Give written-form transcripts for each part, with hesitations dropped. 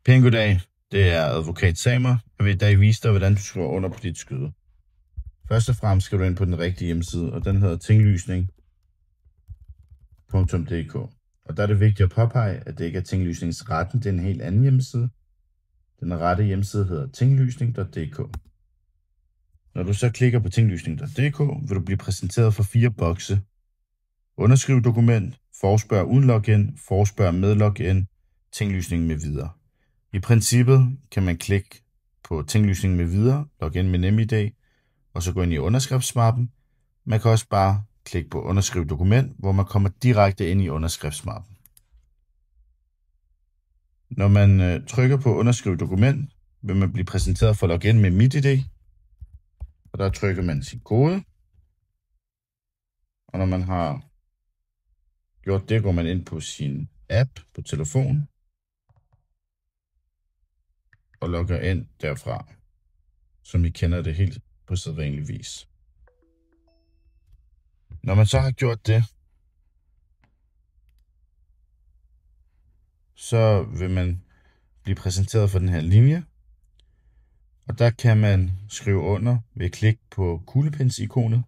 Pæn goddag, det er advokat Samer. Jeg vil i dag vise dig, hvordan du skriver under på dit skyde. Først og fremmest skal du ind på den rigtige hjemmeside, og den hedder tinglysning.dk. Og der er det vigtigt at påpege, at det ikke er tinglysningsretten, det er en helt anden hjemmeside. Den rette hjemmeside hedder tinglysning.dk. Når du så klikker på tinglysning.dk, vil du blive præsenteret for 4 bokse. Underskriv dokument, forespørg uden login, forespørg med login, tinglysning med videre. I princippet kan man klikke på tinglysning med videre, login med NemID, og så gå ind i underskriftsmappen. Man kan også bare klikke på underskriv dokument, hvor man kommer direkte ind i underskriftsmappen. Når man trykker på underskriv dokument, vil man blive præsenteret for login med MitID, og der trykker man sin kode. Og når man har gjort det, går man ind på sin app på telefonen og logger ind derfra, som I kender det helt på sædvanlig vis. Når man så har gjort det, så vil man blive præsenteret for den her linje, og der kan man skrive under ved at klikke på kuglepens-ikonet,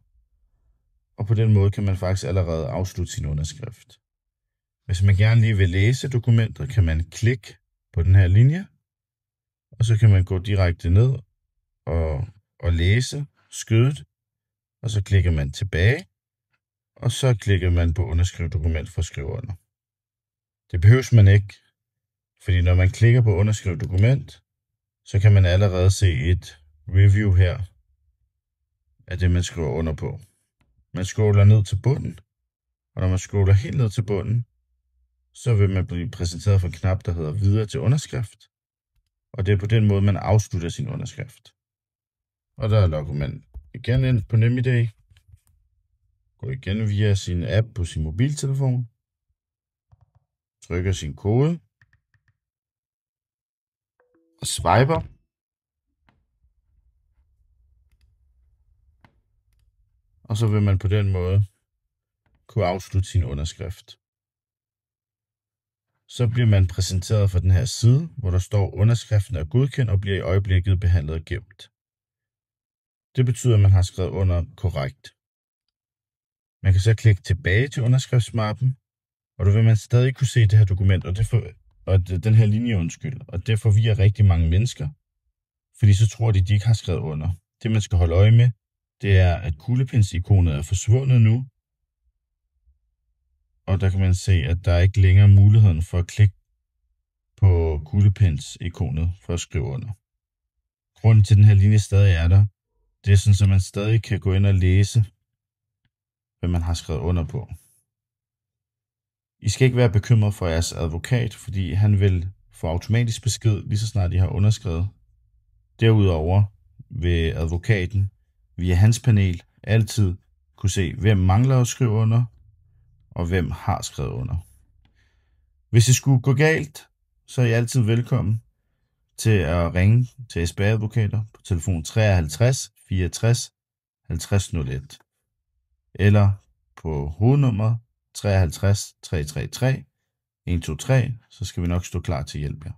og på den måde kan man faktisk allerede afslutte sin underskrift. Hvis man gerne lige vil læse dokumentet, kan man klikke på den her linje, og så kan man gå direkte ned og læse skydet, og så klikker man tilbage, og så klikker man på underskriv dokument for at skrive under. Det behøves man ikke, fordi når man klikker på underskriv dokument, så kan man allerede se et review her af det, man skriver under på. Man scroller ned til bunden, og når man scroller helt ned til bunden, så vil man blive præsenteret for en knap, der hedder videre til underskrift, og det er på den måde, man afslutter sin underskrift. Og der logger man igen ind på NemID, går igen via sin app på sin mobiltelefon, trykker sin kode, og swiper. Og så vil man på den måde kunne afslutte sin underskrift. Så bliver man præsenteret for den her side, hvor der står, underskriften er godkendt og bliver i øjeblikket behandlet og gemt. Det betyder, at man har skrevet under korrekt. Man kan så klikke tilbage til underskriftsmappen, og der vil man stadig kunne se det her dokument, og den her linje, og det forvirrer rigtig mange mennesker, fordi så tror de ikke har skrevet under. Det man skal holde øje med, det er, at kuglepens-ikonet er forsvundet nu, og der kan man se, at der ikke længere er muligheden for at klikke på kuglepens-ikonet for at skrive under. Grunden til, at den her linje stadig er der, det er sådan, at man stadig kan gå ind og læse, hvad man har skrevet under på. I skal ikke være bekymret for jeres advokat, fordi han vil få automatisk besked, lige så snart I har underskrevet. Derudover vil advokaten via hans panel altid kunne se, hvem mangler at skrive under, og hvem har skrevet under. Hvis det skulle gå galt, så er I altid velkommen til at ringe til SBA Advokater på telefon 53 64 50 01 eller på hovednummeret 53 333 123, så skal vi nok stå klar til at hjælpe jer.